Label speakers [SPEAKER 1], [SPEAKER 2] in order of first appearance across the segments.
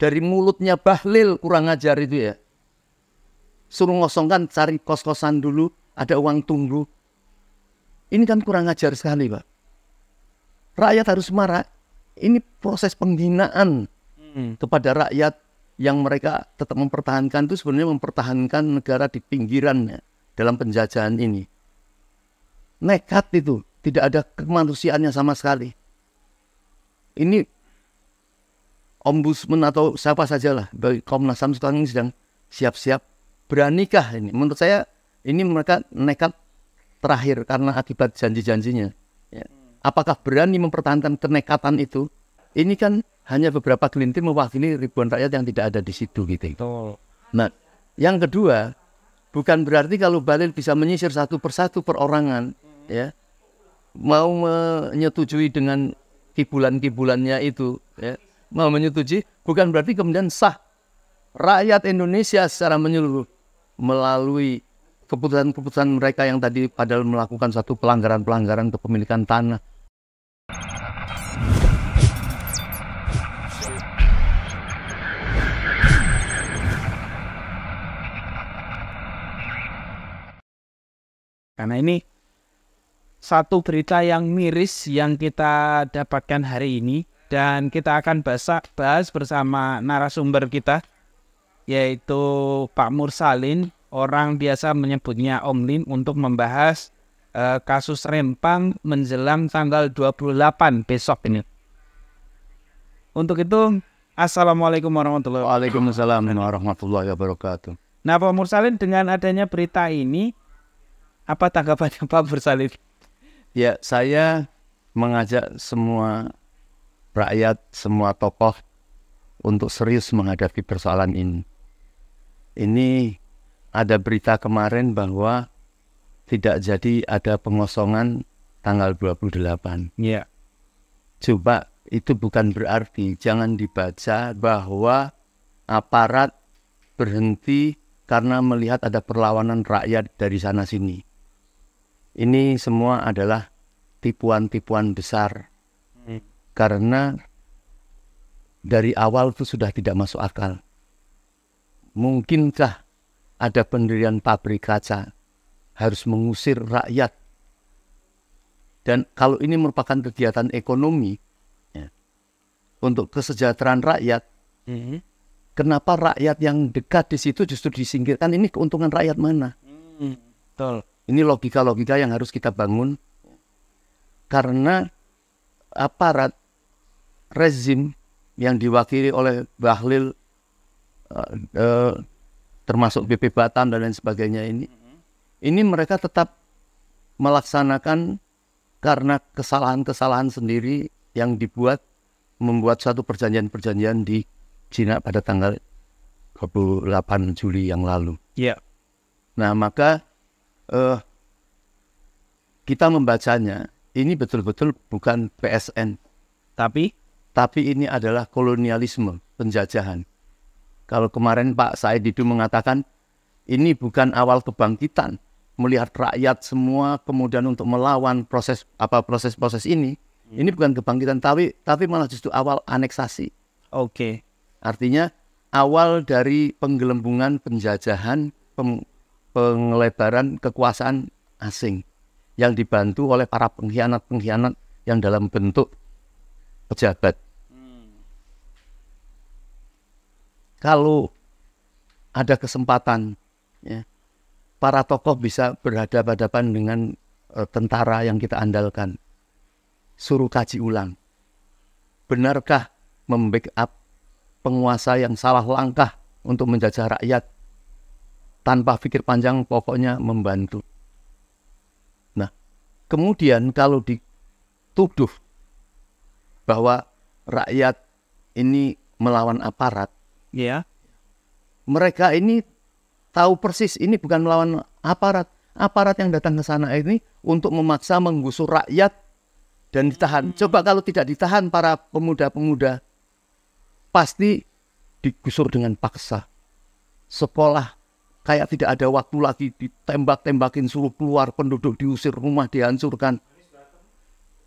[SPEAKER 1] dari mulutnya Bahlil kurang ajar itu ya. Suruh ngosongkan, cari kos-kosan dulu, ada uang tunggu. Ini kan kurang ajar sekali, Pak. Rakyat harus marah. Ini proses penghinaan kepada rakyat yang mereka tetap mempertahankan itu sebenarnya mempertahankan negara di pinggirannya dalam penjajahan ini. Nekat itu, tidak ada kemanusiaannya sama sekali. Ini ombudsman atau siapa sajalah, Komnas HAM sekarang ini sedang siap-siap. Beranikah ini? Menurut saya ini mereka nekat terakhir karena akibat janji-janjinya. Ya. Apakah berani mempertahankan kenekatan itu? Ini kan hanya beberapa gelintir mewakili ribuan rakyat yang tidak ada di situ gitu. Nah, yang kedua, bukan berarti kalau Bahlil bisa menyisir satu persatu perorangan, ya, mau menyetujui dengan kibulan-kibulannya itu, ya, mau menyetujui, bukan berarti kemudian sah rakyat Indonesia secara menyeluruh melalui keputusan-keputusan mereka yang tadi padahal melakukan satu pelanggaran-pelanggaran kepemilikan tanah.
[SPEAKER 2] Karena ini satu berita yang miris yang kita dapatkan hari ini, dan kita akan bahas bersama narasumber kita, yaitu Pak Mursalin, orang biasa menyebutnya Om Lin, untuk membahas kasus Rempang menjelang tanggal 28 besok ini. Untuk itu, Assalamualaikum warahmatullahi wabarakatuh.
[SPEAKER 1] Waalaikumsalam warahmatullahi wabarakatuh.
[SPEAKER 2] Nah, Pak Mursalin, dengan adanya berita ini, apa tanggapannya Pak Mursalin?
[SPEAKER 1] Ya, saya mengajak semua rakyat, semua tokoh untuk serius menghadapi persoalan ini. Ini ada berita kemarin bahwa tidak jadi ada pengosongan tanggal 28.
[SPEAKER 2] Ya.
[SPEAKER 1] Coba itu bukan berarti, jangan dibaca bahwa aparat berhenti karena melihat ada perlawanan rakyat dari sana sini. Ini semua adalah tipuan-tipuan besar. Karena dari awal itu sudah tidak masuk akal. Mungkinkah ada pendirian pabrik kaca harus mengusir rakyat? Dan kalau ini merupakan kegiatan ekonomi, ya, untuk kesejahteraan rakyat, kenapa rakyat yang dekat di situ justru disingkirkan? Ini keuntungan rakyat mana?
[SPEAKER 2] Betul.
[SPEAKER 1] Ini logika-logika yang harus kita bangun. Karena aparat rezim yang diwakili oleh Bahlil, termasuk BP Batam dan lain sebagainya ini mereka tetap melaksanakan karena kesalahan-kesalahan sendiri yang membuat suatu perjanjian-perjanjian di Cina pada tanggal 28 Juli yang lalu.
[SPEAKER 2] Ya.
[SPEAKER 1] Nah, maka kita membacanya ini betul-betul bukan PSN, tapi ini adalah kolonialisme, penjajahan. Kalau kemarin Pak Said Didu mengatakan ini bukan awal kebangkitan, melihat rakyat semua kemudian untuk melawan proses ini bukan kebangkitan, tapi malah justru awal aneksasi.
[SPEAKER 2] Oke.
[SPEAKER 1] Artinya awal dari penggelembungan, penjajahan, pengelebaran kekuasaan asing yang dibantu oleh para pengkhianat-pengkhianat yang dalam bentuk pejabat. Kalau ada kesempatan, ya, para tokoh bisa berhadapan-hadapan dengan tentara yang kita andalkan. Suruh kaji ulang. Benarkah membackup penguasa yang salah langkah untuk menjajah rakyat tanpa pikir panjang, pokoknya membantu? Nah, kemudian kalau dituduh bahwa rakyat ini melawan aparat,
[SPEAKER 2] ya,
[SPEAKER 1] mereka ini tahu persis ini bukan melawan aparat. Aparat yang datang ke sana ini untuk memaksa menggusur rakyat dan ditahan. Coba kalau tidak ditahan para pemuda-pemuda, pasti digusur dengan paksa. Sekolah kayak tidak ada waktu lagi, ditembak-tembakin, suruh keluar, penduduk diusir, rumah dihancurkan.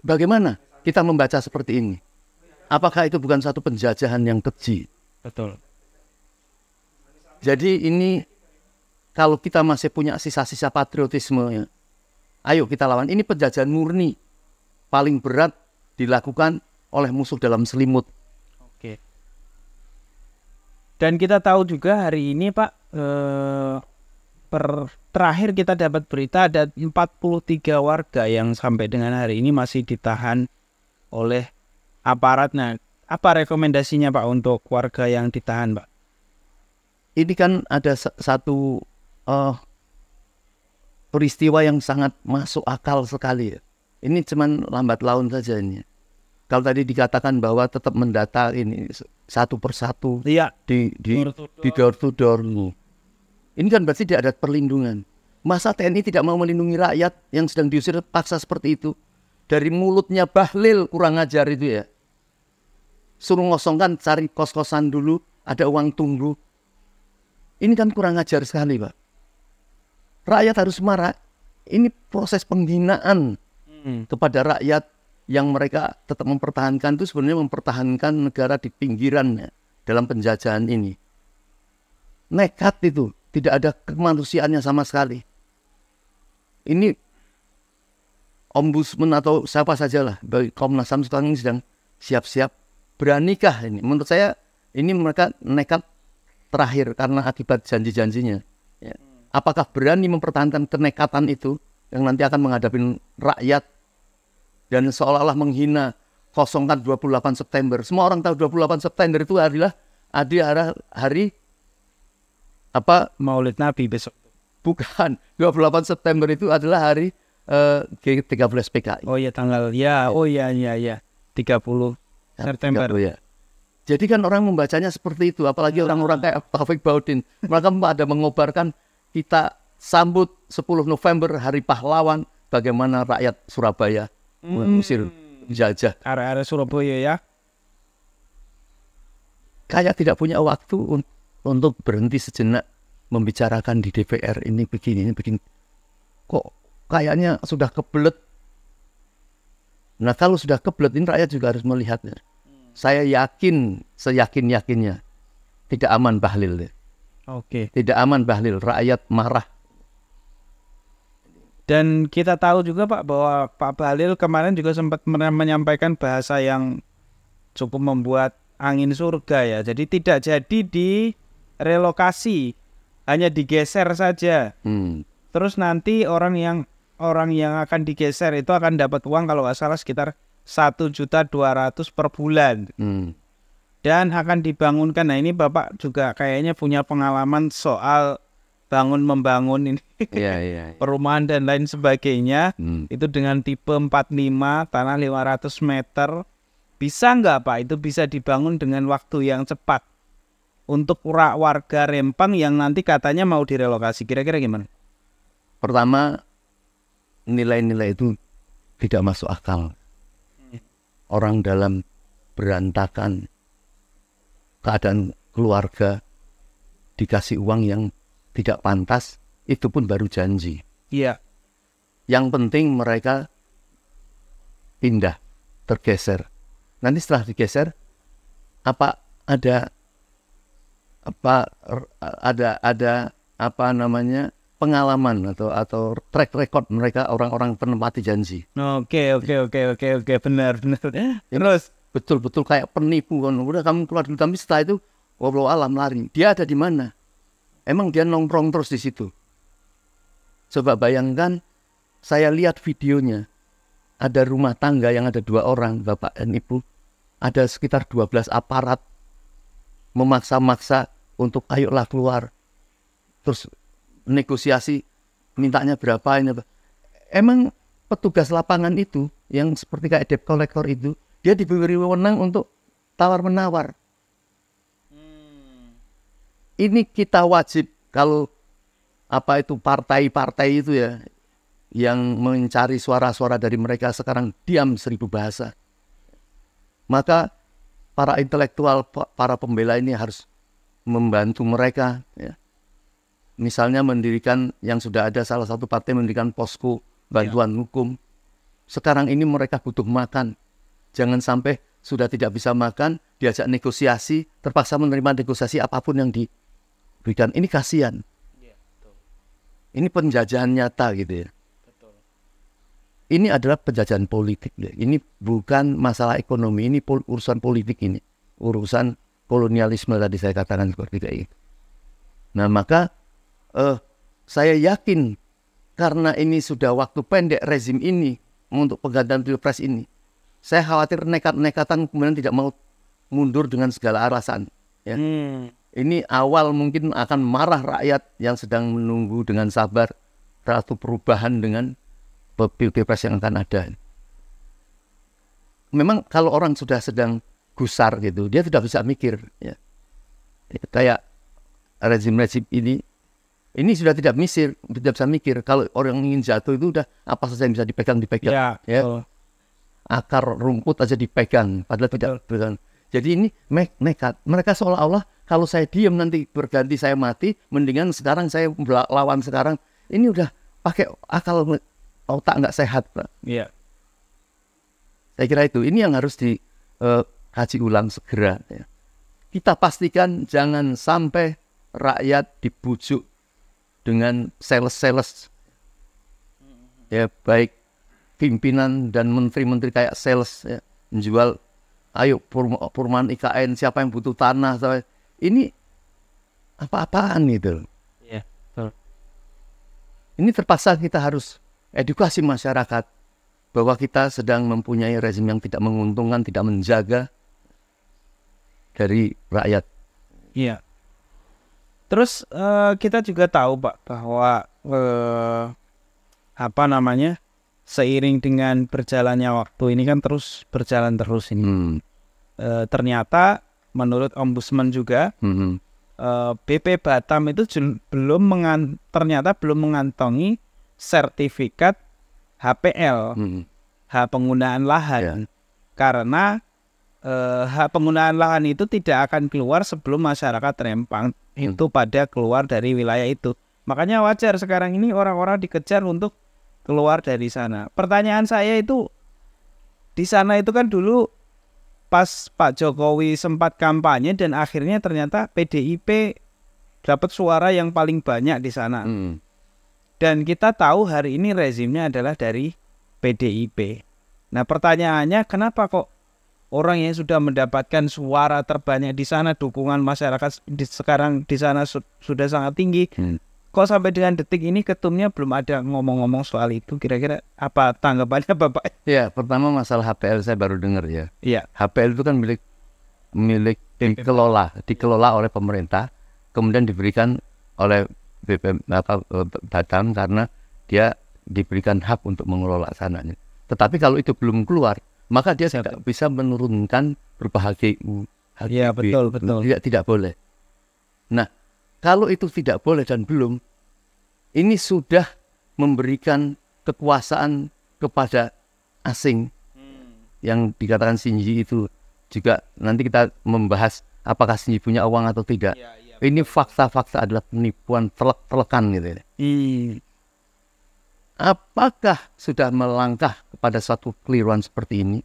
[SPEAKER 1] Bagaimana kita membaca seperti ini? Apakah itu bukan satu penjajahan yang keji?
[SPEAKER 2] Betul.
[SPEAKER 1] Jadi ini kalau kita masih punya sisa-sisa patriotisme, ya, ayo kita lawan. Ini penjajahan murni paling berat dilakukan oleh musuh dalam selimut.
[SPEAKER 2] Oke. Dan kita tahu juga hari ini Pak, terakhir kita dapat berita ada 43 warga yang sampai dengan hari ini masih ditahan oleh aparatnya. Apa rekomendasinya Pak untuk warga yang ditahan Pak?
[SPEAKER 1] Ini kan ada satu peristiwa yang sangat masuk akal sekali, ya. Ini cuman lambat laun saja ini. Kalau tadi dikatakan bahwa tetap mendata ini satu persatu,
[SPEAKER 2] Iya.
[SPEAKER 1] di door to door. Ini kan berarti tidak ada perlindungan. Masa TNI tidak mau melindungi rakyat yang sedang diusir paksa seperti itu? Dari mulutnya Bahlil kurang ajar itu, ya. Suruh ngosongkan, cari kos-kosan dulu, ada uang tunggu. Ini kan kurang ajar sekali, Pak. Rakyat harus marah. Ini proses penghinaan kepada rakyat yang mereka tetap mempertahankan itu sebenarnya mempertahankan negara di pinggirannya dalam penjajahan ini. Nekat itu, tidak ada kemanusiaannya sama sekali. Ini ombudsman atau siapa sajalah, bagi Komnas HAM sekarang ini sedang siap-siap. Beranikah ini? Menurut saya ini mereka nekat terakhir karena akibat janji-janjinya. Ya. Apakah berani mempertahankan kenekatan itu yang nanti akan menghadapi rakyat dan seolah-olah menghina, kosongkan 28 September. Semua orang tahu 28 September itu adalah hari apa?
[SPEAKER 2] Maulid Nabi besok.
[SPEAKER 1] Bukan. 28 September itu adalah hari G13 PKI.
[SPEAKER 2] Oh ya tanggal ya. Oh ya 30 September.
[SPEAKER 1] 30, ya. Jadi kan orang membacanya seperti itu, apalagi orang-orang kayak Taufik Baudin. Mereka pada mengobarkan kita sambut 10 November Hari Pahlawan, bagaimana rakyat Surabaya mengusir penjajah.
[SPEAKER 2] Area-area Surabaya ya.
[SPEAKER 1] Kayak tidak punya waktu untuk berhenti sejenak membicarakan di DPR ini begini. Kok kayaknya sudah kebelet. Nah kalau sudah kebelet ini rakyat juga harus melihatnya. Saya yakin, seyakin-yakinnya tidak aman Bahlil.
[SPEAKER 2] Oke.
[SPEAKER 1] Tidak aman Bahlil, rakyat marah.
[SPEAKER 2] Dan kita tahu juga Pak bahwa Pak Bahlil kemarin juga sempat menyampaikan bahasa yang cukup membuat angin surga ya. Jadi tidak jadi direlokasi, hanya digeser saja. Terus nanti orang yang akan digeser itu akan dapat uang kalau nggak salah sekitar 1.200.000 per bulan. Dan akan dibangunkan. Nah ini Bapak juga kayaknya punya pengalaman soal bangun-membangun ini.
[SPEAKER 1] Iya.
[SPEAKER 2] Perumahan dan lain sebagainya. Itu dengan tipe 45, tanah 500 meter. Bisa nggak Pak itu bisa dibangun dengan waktu yang cepat? Untuk warga Rempang yang nanti katanya mau direlokasi. Kira-kira gimana?
[SPEAKER 1] Pertama, nilai-nilai itu tidak masuk akal. Orang dalam berantakan, keadaan keluarga, dikasih uang yang tidak pantas, itu pun baru janji.
[SPEAKER 2] Iya.
[SPEAKER 1] Yang penting mereka pindah, tergeser. Nanti setelah digeser, ada pengalaman atau track record mereka orang-orang penempati janji.
[SPEAKER 2] Oke, benar. Terus
[SPEAKER 1] betul-betul kayak penipu kan. Udah kamu keluar dulu, tapi setelah itu walau alam lari. Dia ada di mana? Emang dia nongkrong terus di situ? Coba bayangkan, saya lihat videonya. Ada rumah tangga yang ada 2 orang, bapak dan ibu. Ada sekitar 12 aparat memaksa-maksa untuk ayolah keluar. Terus negosiasi mintanya berapa ini. Emang petugas lapangan itu yang seperti kayak debt collector itu, dia diberi wewenang untuk tawar-menawar. Ini kita wajib, kalau partai-partai itu ya yang mencari suara-suara dari mereka sekarang diam 1000 bahasa. Maka para intelektual, para pembela ini harus membantu mereka ya. Misalnya mendirikan, yang sudah ada salah satu partai mendirikan posko bantuan hukum. Sekarang ini mereka butuh makan. Jangan sampai sudah tidak bisa makan, diajak negosiasi, terpaksa menerima negosiasi apapun yang diberikan. Ini kasihan. Ini penjajahan nyata gitu ya. Ini adalah penjajahan politik. Ini bukan masalah ekonomi, ini urusan politik ini. Urusan kolonialisme tadi saya katakan seperti itu. Nah maka saya yakin karena ini sudah waktu pendek rezim ini untuk penggantian pilpres ini, saya khawatir nekat-nekatan kemudian tidak mau mundur dengan segala alasan. Ya. Ini awal mungkin akan marah rakyat yang sedang menunggu dengan sabar satu perubahan dengan pilpres yang akan ada. Memang kalau orang sudah sedang gusar gitu, dia tidak bisa mikir. Ya. Kayak rezim-rezim ini sudah tidak bisa mikir. Kalau orang ingin jatuh itu udah apa saja yang bisa dipegang. Ya. Akar rumput aja dipegang, padahal tidak pegang. Jadi ini nekat. Mereka seolah-olah kalau saya diam nanti berganti saya mati, mendingan sekarang saya lawan sekarang. Ini udah pakai akal otak nggak sehat, Pak.
[SPEAKER 2] Iya.
[SPEAKER 1] Saya kira itu. Ini yang harus dikaji ulang segera. Ya. Kita pastikan jangan sampai rakyat dibujuk dengan sales. Ya, baik pimpinan dan menteri-menteri kayak sales ya, menjual ayo perumahan IKN, siapa yang butuh tanah. Ini apa-apaan gitu.
[SPEAKER 2] Iya, betul.
[SPEAKER 1] Ini terpaksa kita harus edukasi masyarakat bahwa kita sedang mempunyai rezim yang tidak menguntungkan, tidak menjaga dari rakyat.
[SPEAKER 2] Iya. Terus kita juga tahu Pak bahwa seiring dengan berjalannya waktu ini kan terus berjalan terus ini. Ternyata menurut Ombudsman juga BP Batam itu ternyata belum mengantongi sertifikat HPL, hak penggunaan lahan. Karena hak penggunaan lahan itu tidak akan keluar sebelum masyarakat Rempang itu pada keluar dari wilayah itu. Makanya wajar sekarang ini orang-orang dikejar untuk keluar dari sana. Pertanyaan saya itu, di sana itu kan dulu pas Pak Jokowi sempat kampanye dan akhirnya ternyata PDIP dapat suara yang paling banyak di sana. Dan kita tahu hari ini rezimnya adalah dari PDIP. Nah pertanyaannya, kenapa kok orang yang sudah mendapatkan suara terbanyak di sana, dukungan masyarakat sekarang di sana sudah sangat tinggi, kok sampai dengan detik ini ketumnya belum ada ngomong-ngomong soal itu? Kira-kira apa tanggapannya Bapak?
[SPEAKER 1] Ya, pertama masalah HPL saya baru dengar ya.
[SPEAKER 2] Iya.
[SPEAKER 1] HPL itu kan milik dikelola oleh pemerintah, kemudian diberikan oleh Batam karena dia diberikan hak untuk mengelola sananya. Tetapi kalau itu belum keluar, maka dia tidak bisa menurunkan berupa HGU.
[SPEAKER 2] Iya, betul.
[SPEAKER 1] Tidak boleh. Nah, kalau itu tidak boleh dan belum, ini sudah memberikan kekuasaan kepada asing. Yang dikatakan Shinji itu juga nanti kita membahas apakah Shinji punya uang atau tidak. Ini fakta-fakta adalah penipuan telek-telekan gitu. Apakah sudah melangkah kepada suatu keliruan seperti ini,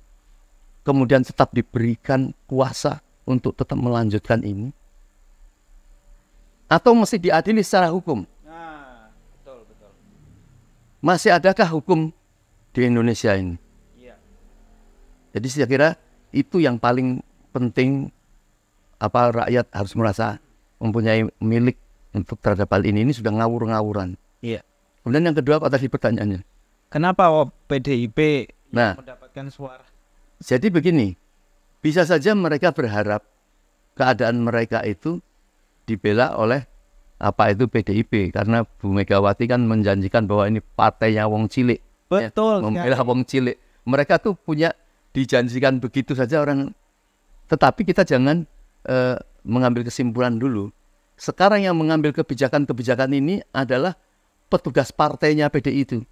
[SPEAKER 1] kemudian tetap diberikan kuasa untuk tetap melanjutkan ini? Atau mesti diadili secara hukum?
[SPEAKER 2] Betul.
[SPEAKER 1] Masih adakah hukum di Indonesia ini? Jadi saya kira itu yang paling penting, rakyat harus merasa mempunyai milik untuk terhadap hal ini. Ini sudah ngawur-ngawuran.
[SPEAKER 2] Iya.
[SPEAKER 1] Kemudian yang kedua, apa tadi pertanyaannya?
[SPEAKER 2] Kenapa PDIP mendapatkan suara?
[SPEAKER 1] Jadi begini, bisa saja mereka berharap keadaan mereka itu dibela oleh PDIP, karena Bu Megawati kan menjanjikan bahwa ini partainya wong cilik.
[SPEAKER 2] Betul.
[SPEAKER 1] Membela wong cilik. Mereka tuh punya dijanjikan begitu saja orang. Tetapi kita jangan mengambil kesimpulan dulu. Sekarang yang mengambil kebijakan-kebijakan ini adalah petugas partainya PDI itu.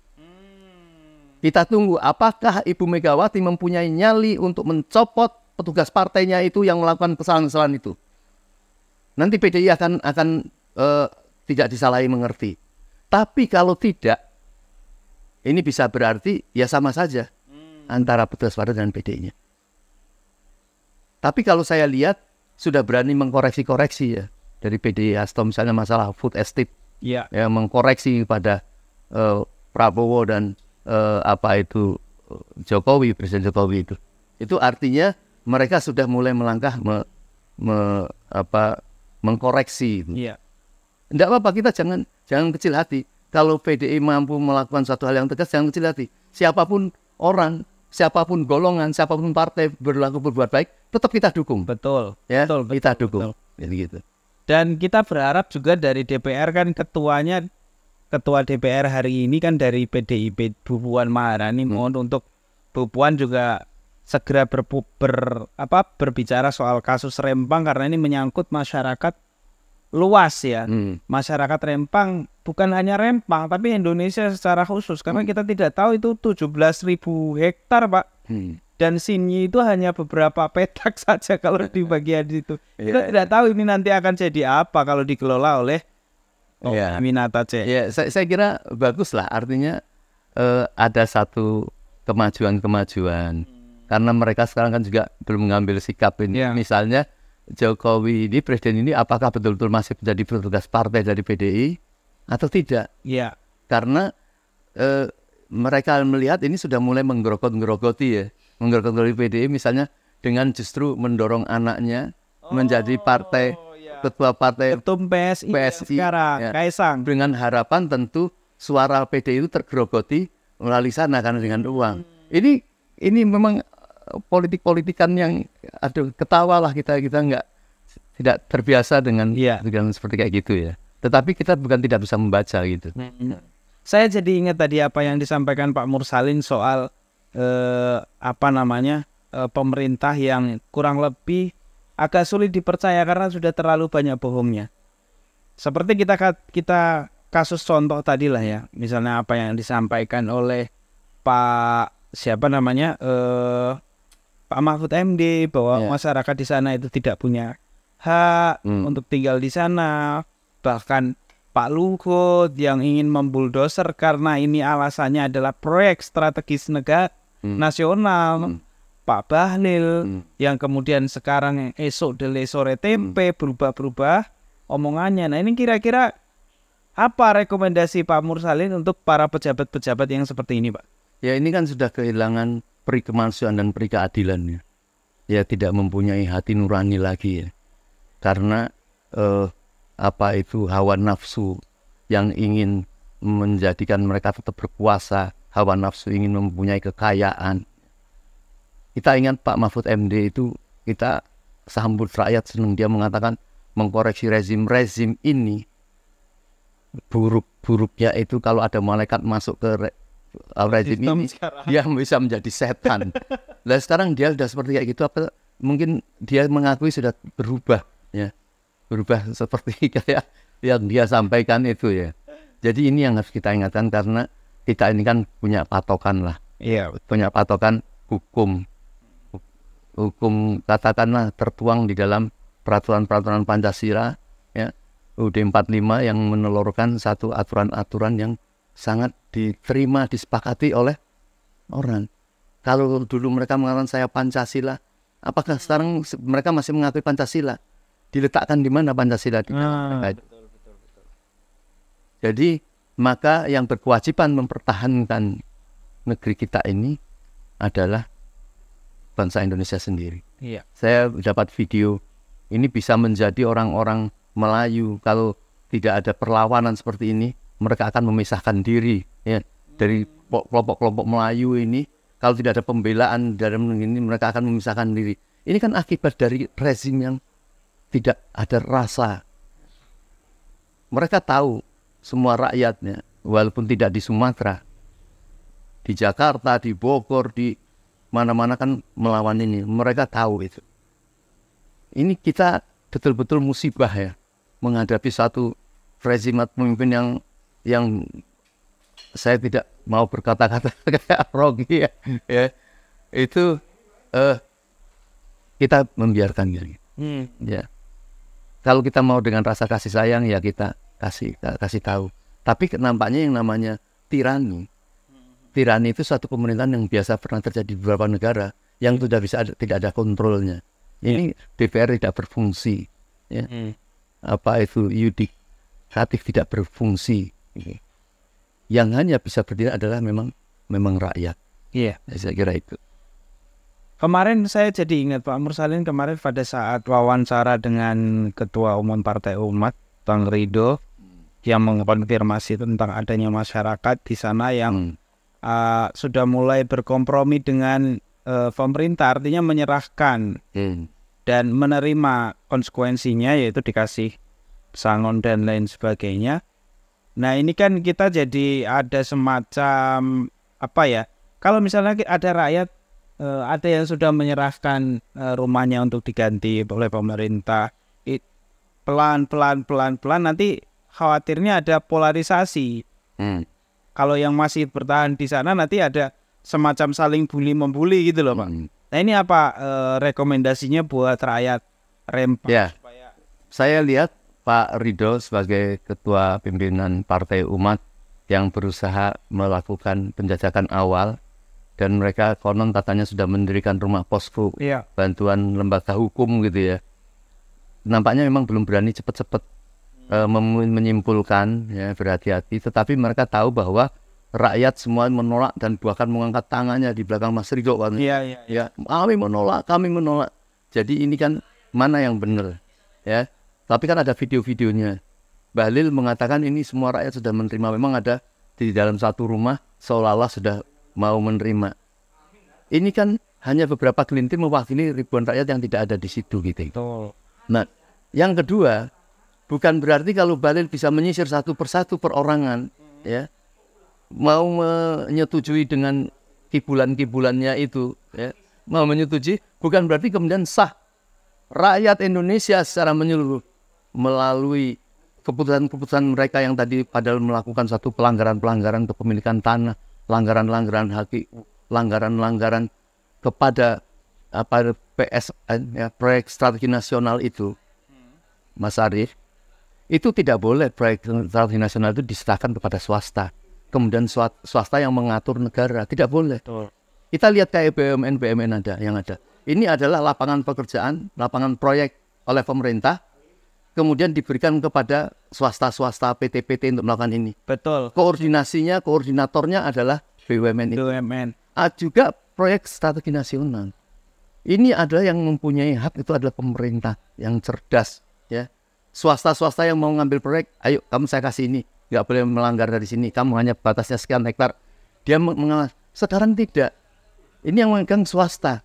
[SPEAKER 1] Kita tunggu apakah Ibu Megawati mempunyai nyali untuk mencopot petugas partainya itu yang melakukan kesalahan-kesalahan itu. Nanti PDI akan tidak disalahi mengerti. Tapi kalau tidak, ini bisa berarti ya sama saja antara petugas partai dan PDI-nya. Tapi kalau saya lihat sudah berani mengkoreksi-koreksi ya dari PDI Hasto misalnya masalah food estate,
[SPEAKER 2] Iya.
[SPEAKER 1] ya mengkoreksi pada Prabowo dan Jokowi, Presiden Jokowi itu artinya mereka sudah mulai melangkah mengkoreksi.
[SPEAKER 2] Iya.
[SPEAKER 1] Tidak apa-apa, kita jangan kecil hati. Kalau PDI mampu melakukan satu hal yang tegas, jangan kecil hati. Siapapun orang, siapapun golongan, siapapun partai berbuat baik, tetap kita dukung.
[SPEAKER 2] Betul.
[SPEAKER 1] Ya,
[SPEAKER 2] Betul,
[SPEAKER 1] kita
[SPEAKER 2] betul,
[SPEAKER 1] dukung.
[SPEAKER 2] betul.
[SPEAKER 1] Jadi gitu.
[SPEAKER 2] Dan kita berharap juga dari DPR kan ketua DPR hari ini kan dari PDIP Bu Puan Maharani. Mohon untuk Bu Puan juga segera berbicara soal kasus Rempang karena ini menyangkut masyarakat luas ya. Masyarakat Rempang bukan hanya Rempang tapi Indonesia secara khusus karena kita tidak tahu itu 17.000 hektar Pak. Dan Sinyi itu hanya beberapa petak saja kalau di bagian itu. Kita tidak tahu ini nanti akan jadi apa kalau dikelola oleh Minata C.
[SPEAKER 1] Ya, saya kira bagus lah. Artinya ada satu kemajuan karena mereka sekarang kan juga belum mengambil sikap ini. Misalnya Jokowi ini, presiden ini, apakah betul-betul masih menjadi petugas partai dari PDI atau tidak?
[SPEAKER 2] Iya.
[SPEAKER 1] Karena mereka melihat ini sudah mulai menggerogoti PDI misalnya dengan justru mendorong anaknya menjadi partai ketua partai
[SPEAKER 2] Ketum PSI sekarang, Kaisang.
[SPEAKER 1] Dengan harapan tentu suara PDI itu tergerogoti melalui sana karena dengan uang. Ini memang politik-politikan yang ketawa lah kita tidak terbiasa dengan seperti kayak gitu ya. Tetapi kita bukan tidak bisa membaca gitu.
[SPEAKER 2] Saya jadi ingat tadi apa yang disampaikan Pak Mursalin soal pemerintah yang kurang lebih agak sulit dipercaya karena sudah terlalu banyak bohongnya. Seperti kita kasus contoh tadi lah ya, misalnya apa yang disampaikan oleh Pak Pak Mahfud MD bahwa masyarakat di sana itu tidak punya hak untuk tinggal di sana, bahkan Pak Luhut yang ingin membuldoser karena ini alasannya adalah proyek strategis negara nasional. Pak Bahlil yang kemudian sekarang esok dele sore tempe berubah-berubah omongannya. Nah ini kira-kira apa rekomendasi Pak Mursalin untuk para pejabat-pejabat yang seperti ini Pak?
[SPEAKER 1] Ya ini kan sudah kehilangan peri kemanusiaan dan peri keadilan ya. Ya tidak mempunyai hati nurani lagi ya. Karena hawa nafsu yang ingin menjadikan mereka tetap berkuasa, hawa nafsu ingin mempunyai kekayaan. Kita ingat Pak Mahfud MD itu kita sambut rakyat senang, dia mengatakan mengkoreksi rezim ini buruknya itu kalau ada malaikat masuk ke rezim ini dia bisa menjadi setan. Nah sekarang dia sudah seperti kayak gitu, apa mungkin dia mengakui sudah berubah ya, berubah seperti kayak yang dia sampaikan itu ya. Jadi ini yang harus kita ingatkan karena kita ini kan punya patokan lah, punya patokan hukum katakanlah tertuang di dalam peraturan-peraturan Pancasila ya, UUD 45 yang menelurkan satu aturan-aturan yang sangat diterima, disepakati oleh orang. Kalau dulu mereka mengatakan saya Pancasila, apakah sekarang mereka masih mengakui Pancasila? Diletakkan di mana Pancasila? Betul. Jadi maka yang berkewajiban mempertahankan negeri kita ini adalah bangsa Indonesia sendiri. Saya dapat video ini bisa menjadi orang-orang Melayu kalau tidak ada perlawanan seperti ini, mereka akan memisahkan diri ya dari kelompok-kelompok Melayu ini. Kalau tidak ada pembelaan dalam ini, mereka akan memisahkan diri. Ini kan akibat dari rezim yang tidak ada rasa. Mereka tahu semua rakyatnya, walaupun tidak di Sumatera, di Jakarta, di Bogor, di mana-mana kan melawan ini. Mereka tahu itu. Ini kita betul-betul musibah ya, menghadapi satu rezim pemimpin yang saya tidak mau berkata-kata kayak Rocky ya. Itu kita membiarkan gitu. Ya. Kalau kita mau dengan rasa kasih sayang ya kita kasih tahu. Tapi nampaknya yang namanya tirani itu suatu pemerintahan yang biasa pernah terjadi di beberapa negara yang sudah tidak ada kontrolnya. Ini DPR tidak berfungsi, ya. Apa itu yudikatif tidak berfungsi. Yang hanya bisa berdiri adalah memang rakyat.
[SPEAKER 2] Iya.
[SPEAKER 1] Saya kira itu.
[SPEAKER 2] Kemarin saya jadi ingat Pak Mursalin kemarin pada saat wawancara dengan Ketua Umum Partai Umat, Bang Ridho, yang mengkonfirmasi tentang adanya masyarakat di sana yang sudah mulai berkompromi dengan pemerintah, artinya menyerahkan dan menerima konsekuensinya, yaitu dikasih sangon dan lain sebagainya. Nah ini kan kita jadi ada semacam apa ya, kalau misalnya ada rakyat, ada yang sudah menyerahkan rumahnya untuk diganti oleh pemerintah, pelan-pelan nanti khawatirnya ada polarisasi. Kalau yang masih bertahan di sana nanti ada semacam saling bully-membuli gitu loh Pak. Nah ini apa rekomendasinya buat rakyat Rempang?
[SPEAKER 1] Ya, saya lihat Pak Ridho sebagai ketua pimpinan Partai Umat yang berusaha melakukan penjajakan awal, dan mereka konon katanya sudah mendirikan rumah posko, bantuan lembaga hukum gitu ya. Nampaknya memang belum berani cepat-cepat menyimpulkan, ya, berhati-hati. Tetapi mereka tahu bahwa rakyat semua menolak dan bahkan mengangkat tangannya di belakang Mas Ridho. Ya, kami menolak. Jadi ini kan mana yang benar, ya? Tapi kan ada video-videonya. Bahlil mengatakan ini semua rakyat sudah menerima. Memang ada di dalam satu rumah seolah-olah sudah mau menerima. Ini kan hanya beberapa gelintir mewakili ribuan rakyat yang tidak ada di situ gitu. Nah, yang kedua, bukan berarti kalau Bahlil bisa menyisir satu persatu perorangan, ya, mau menyetujui dengan kibulan-kibulannya itu, ya, mau menyetujui, bukan berarti kemudian sah rakyat Indonesia secara menyeluruh melalui keputusan-keputusan mereka yang tadi padahal melakukan satu pelanggaran-pelanggaran kepemilikan tanah, pelanggaran-pelanggaran hak, pelanggaran-pelanggaran kepada PSN, ya, proyek strategi nasional itu, Mas Arief. Itu tidak boleh proyek strategi nasional itu diserahkan kepada swasta. Kemudian swasta yang mengatur negara, tidak boleh. Kita lihat kayak BUMN ada yang ada. Ini adalah lapangan pekerjaan, lapangan proyek oleh pemerintah, kemudian diberikan kepada swasta-swasta PT-PT untuk melakukan ini.
[SPEAKER 2] Betul.
[SPEAKER 1] Koordinatornya adalah BUMN. Juga proyek strategi nasional. Ini adalah yang mempunyai hak itu adalah pemerintah yang cerdas, ya. Swasta-swasta yang mau ngambil proyek, ayo kamu saya kasih ini, nggak boleh melanggar dari sini, kamu hanya batasnya sekian hektar. Dia mengawas. Sekarang tidak. Ini yang memegang swasta.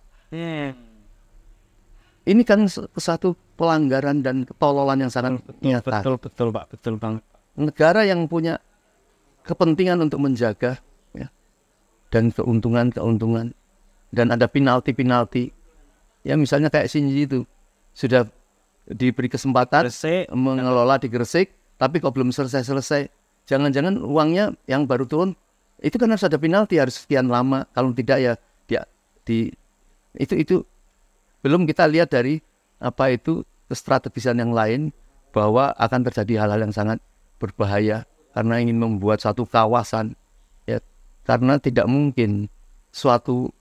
[SPEAKER 1] Ini kan satu pelanggaran dan ketololan yang sangat nyata.
[SPEAKER 2] Betul Pak, betul Bang.
[SPEAKER 1] Negara yang punya kepentingan untuk menjaga, ya, dan keuntungan dan ada penalti. Ya misalnya kayak Shinji itu sudah diberi kesempatan mengelola di Gresik, tapi kok belum selesai. Jangan-jangan uangnya yang baru turun itu kan harus ada penalti, harus sekian lama. Kalau tidak ya itu belum kita lihat dari kestrategisan yang lain bahwa akan terjadi hal-hal yang sangat berbahaya karena ingin membuat satu kawasan, ya, karena tidak mungkin suatu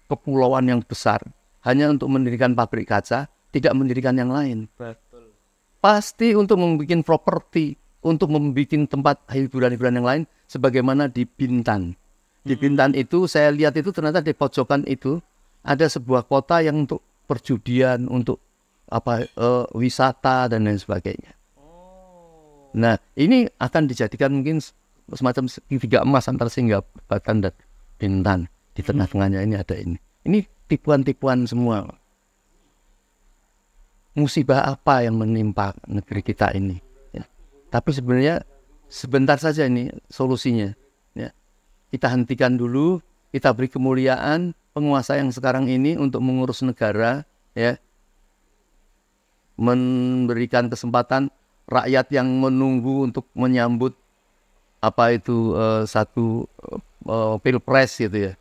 [SPEAKER 1] kepulauan yang besar hanya untuk mendirikan pabrik kaca, tidak mendirikan yang lain.
[SPEAKER 2] Betul.
[SPEAKER 1] Pasti untuk membuat properti, untuk membuat tempat hiburan-hiburan yang lain, sebagaimana di Bintan. Di Bintan itu saya lihat itu ternyata di pojokan itu ada sebuah kota yang untuk perjudian, untuk wisata dan lain sebagainya. Nah, ini akan dijadikan mungkin semacam segitiga emas antara Singapura dan Bintan. Di tengah-tengahnya ini ada ini. Ini tipuan-tipuan semua. Musibah apa yang menimpa negeri kita ini, ya. Tapi sebenarnya sebentar saja ini solusinya, ya. Kita hentikan dulu, kita beri kemuliaan penguasa yang sekarang ini untuk mengurus negara, ya, memberikan kesempatan rakyat yang menunggu untuk menyambut satu pilpres gitu, ya.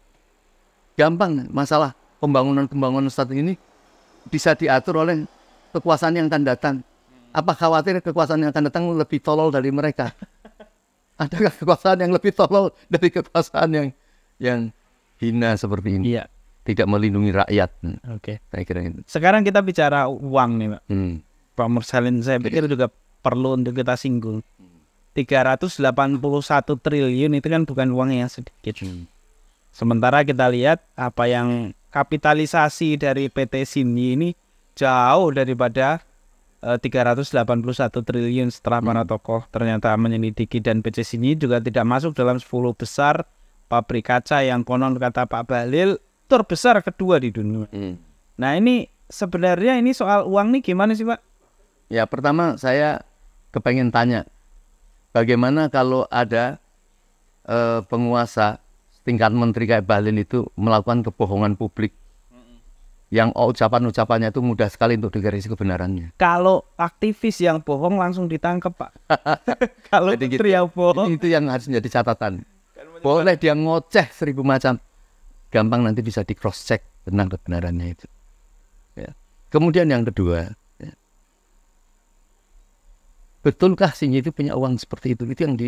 [SPEAKER 1] Gampang masalah pembangunan strategi ini bisa diatur oleh kekuasaan yang akan datang. Apa khawatir kekuasaan yang akan datang lebih tolol dari mereka? Adakah kekuasaan yang lebih tolol dari kekuasaan yang hina seperti ini?
[SPEAKER 2] Iya.
[SPEAKER 1] tidak melindungi rakyat.
[SPEAKER 2] Oke.
[SPEAKER 1] Saya kira itu.
[SPEAKER 2] Sekarang kita bicara uang nih, Pak. Pak Mursalin, saya pikir juga perlu untuk kita singgung. 381 triliun itu kan bukan uang yang sedikit. Sementara kita lihat apa yang kapitalisasi dari PT Sini ini jauh daripada 381 triliun setelah para tokoh ternyata menyelidiki, dan PT Sini juga tidak masuk dalam 10 besar pabrik kaca yang konon kata Pak Bahlil terbesar kedua di dunia. Nah ini sebenarnya ini soal uang nih gimana sih Pak?
[SPEAKER 1] Ya pertama saya kepengen tanya, bagaimana kalau ada penguasa tingkat menteri kayak Bahlil itu melakukan kebohongan publik yang ucapan-ucapannya itu mudah sekali untuk digaris kebenarannya.
[SPEAKER 2] Kalau aktivis yang bohong langsung ditangkap Pak. Kalau menteri yang bohong
[SPEAKER 1] itu yang harus menjadi catatan. Boleh dia ngoceh 1000 macam, gampang nanti bisa di cross check tentang kebenarannya itu. Ya. Kemudian yang kedua, ya. Betulkah Sinyi itu punya uang seperti itu? Itu yang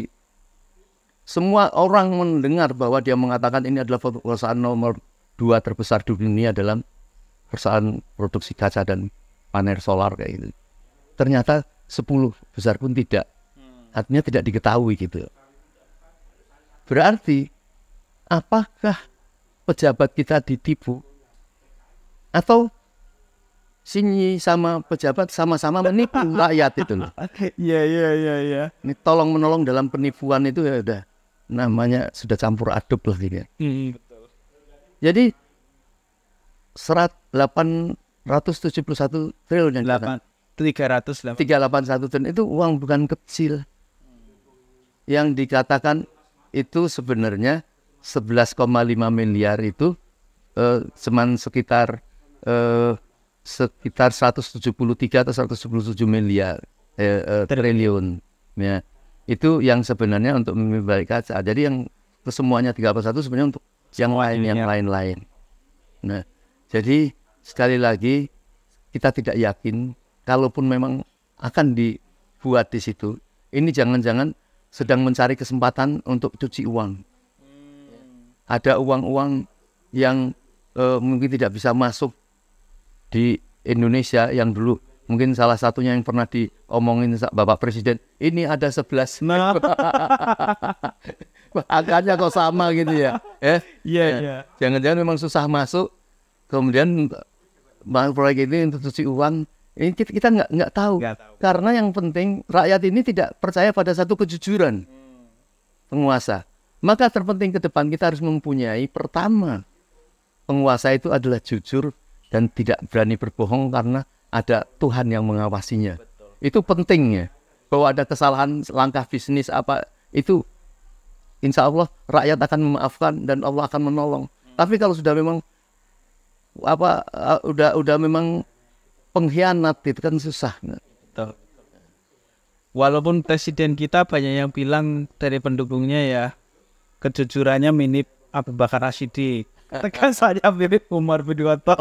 [SPEAKER 1] semua orang mendengar bahwa dia mengatakan ini adalah perusahaan nomor 2 terbesar di dunia dalam perusahaan produksi kaca dan panel solar kayak gitu. Ternyata 10 besar pun tidak. Artinya tidak diketahui gitu. Berarti apakah pejabat kita ditipu? Atau Sinyi sama pejabat sama-sama menipu rakyat itu loh.
[SPEAKER 2] Iya.
[SPEAKER 1] Ini tolong menolong dalam penipuan itu ya udah namanya sudah campur aduk lah gitu.
[SPEAKER 2] Betul.
[SPEAKER 1] Jadi 871 triliun yang
[SPEAKER 2] 381
[SPEAKER 1] triliun itu uang bukan kecil. Yang dikatakan itu sebenarnya 11,5 miliar itu cuman sekitar 173 atau 177 miliar triliun. Ya. Itu yang sebenarnya untuk membalik kaca. Jadi yang kesemuanya 381 sebenarnya untuk yang lain-lain. Nah, jadi sekali lagi kita tidak yakin kalaupun memang akan dibuat di situ. Ini jangan-jangan sedang mencari kesempatan untuk cuci uang. Ada uang-uang yang mungkin tidak bisa masuk di Indonesia yang dulu mungkin salah satunya yang pernah diomongin Bapak Presiden, ini ada 11. Angkanya kok sama gitu ya.
[SPEAKER 2] Iya.
[SPEAKER 1] Jangan-jangan memang susah masuk. Kemudian proyek ini untuk cuci uang, ini kita nggak tahu. Karena yang penting rakyat ini tidak percaya pada satu kejujuran penguasa. Maka terpenting ke depan kita harus mempunyai pertama, penguasa itu adalah jujur dan tidak berani berbohong karena ada Tuhan yang mengawasinya. Betul. Itu pentingnya. Bahwa ada kesalahan langkah bisnis apa itu, insya Allah rakyat akan memaafkan dan Allah akan menolong. Tapi kalau sudah memang udah memang pengkhianat itu kan susah.
[SPEAKER 2] Betul. Walaupun presiden kita banyak yang bilang dari pendukungnya ya kejujurannya mirip Abu Bakar Rashidi, tegasannya mirip Umar bin Khattab,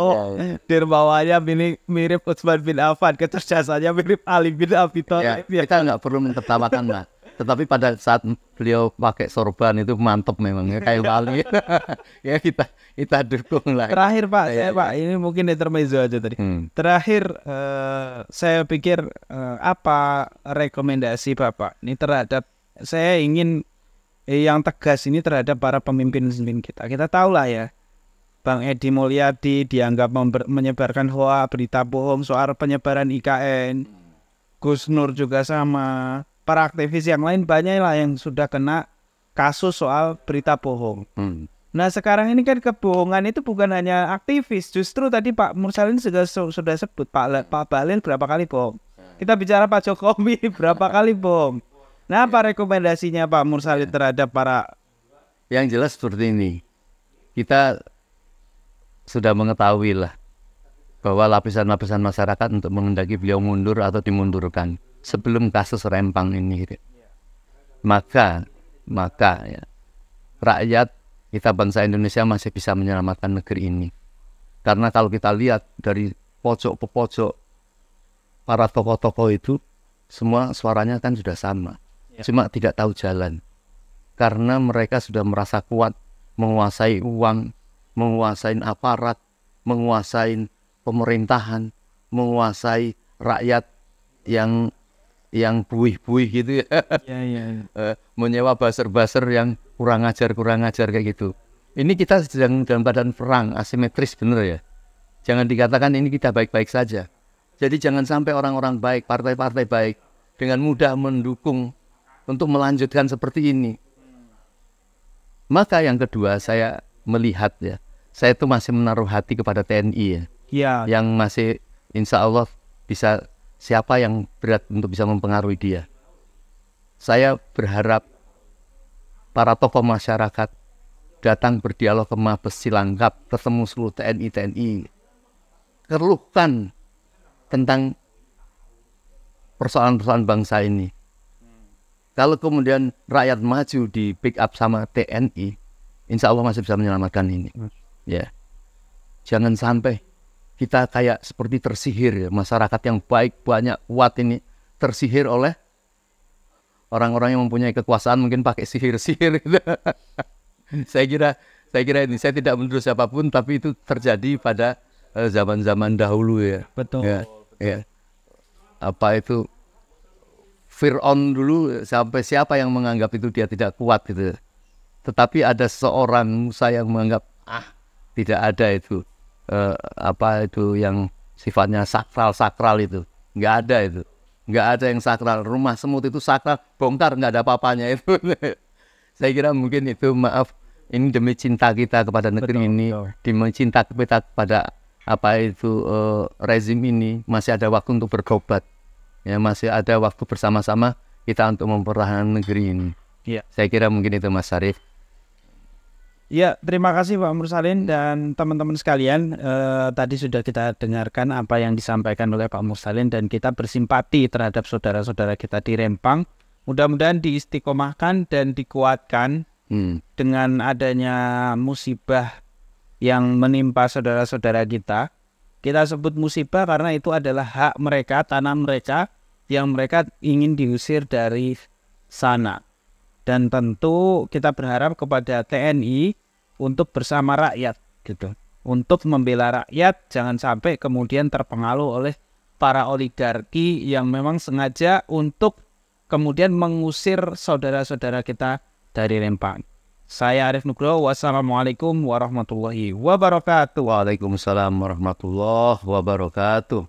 [SPEAKER 2] dermawannya mirip Utsman bin Affan, kecerdasannya mirip Ali bin Abi Thalib.
[SPEAKER 1] Kita nggak perlu mentertawakan lah. Tetapi pada saat beliau pakai sorban itu mantep memang ya, kayak wali. Ya kita dukung lah.
[SPEAKER 2] Terakhir Pak, Pak ini mungkin intermezzo aja tadi. Terakhir saya pikir apa rekomendasi Bapak ini terhadap, saya ingin yang tegas ini terhadap para pemimpin kita. Kita tahu lah ya, Bang Edi Mulyadi dianggap menyebarkan hoax, berita bohong soal penyebaran IKN. Gus Nur juga sama. Para aktivis yang lain banyak lah yang sudah kena kasus soal berita bohong. Nah sekarang ini kan kebohongan itu bukan hanya aktivis. Justru tadi Pak Mursalin sudah sebut Pak Bahlil berapa kali bohong. Kita bicara Pak Jokowi berapa kali bohong. Nah apa rekomendasinya Pak Mursalin terhadap para...
[SPEAKER 1] Yang jelas seperti ini. Kita sudah mengetahui lah bahwa lapisan-lapisan masyarakat untuk menghendaki beliau mundur atau dimundurkan sebelum kasus Rempang ini. Maka ya, rakyat kita bangsa Indonesia masih bisa menyelamatkan negeri ini. Karena kalau kita lihat dari pojok ke pojok, para tokoh-tokoh itu semua suaranya kan sudah sama. Cuma tidak tahu jalan. Karena mereka sudah merasa kuat menguasai uang, menguasai aparat, menguasai pemerintahan, menguasai rakyat yang buih-buih gitu ya. Menyewa buzzer-buzzer yang kurang ajar kayak gitu. Ini kita sedang dalam keadaan perang asimetris, bener ya. Jangan dikatakan ini kita baik-baik saja. Jadi jangan sampai orang-orang baik, partai-partai baik dengan mudah mendukung untuk melanjutkan seperti ini. Maka yang kedua, saya melihat ya, saya itu masih menaruh hati kepada TNI ya. Yang masih insya Allah bisa, siapa yang berat untuk bisa mempengaruhi dia. Saya berharap para tokoh masyarakat datang berdialog ke Mabes Cilangkap, ketemu seluruh TNI, keluhkan tentang persoalan-persoalan bangsa ini. Kalau kemudian rakyat maju di pick up sama TNI, insya Allah masih bisa menyelamatkan ini. Ya, jangan sampai kita kayak seperti tersihir ya, masyarakat yang baik, banyak, kuat ini tersihir oleh orang-orang yang mempunyai kekuasaan, mungkin pakai sihir-sihir gitu. Saya kira ini, saya tidak menuduh siapapun, tapi itu terjadi pada zaman-zaman dahulu ya.
[SPEAKER 2] Betul.
[SPEAKER 1] Ya. Apa itu Fir'aun dulu, sampai siapa yang menganggap itu dia tidak kuat gitu. Tetapi ada seorang Musa yang menganggap tidak ada itu apa itu yang sifatnya sakral itu. Nggak ada itu. Nggak ada yang sakral. Rumah semut itu sakral, bongkar nggak ada apa-apanya itu. Saya kira mungkin itu, maaf, ini demi cinta kita kepada negeri ini, demi cinta kita kepada apa itu rezim ini, masih ada waktu untuk bertobat. Ya, masih ada waktu bersama-sama kita untuk mempertahankan negeri ini.
[SPEAKER 2] Ya.
[SPEAKER 1] Saya kira mungkin itu, Mas Syarif.
[SPEAKER 2] Ya, terima kasih Pak Mursalin dan teman-teman sekalian. Tadi sudah kita dengarkan apa yang disampaikan oleh Pak Mursalin dan kita bersimpati terhadap saudara-saudara kita di Rempang. Mudah-mudahan diistiqomahkan dan dikuatkan dengan adanya musibah yang menimpa saudara-saudara kita. Kita sebut musibah karena itu adalah hak mereka, tanah mereka yang mereka ingin diusir dari sana. Dan tentu kita berharap kepada TNI untuk bersama rakyat gitu. Untuk membela rakyat, jangan sampai kemudian terpengaruh oleh para oligarki yang memang sengaja untuk kemudian mengusir saudara-saudara kita dari Rempang. Saya Arif Nugroho, wassalamualaikum warahmatullahi wabarakatuh.
[SPEAKER 1] Waalaikumsalam warahmatullahi wabarakatuh.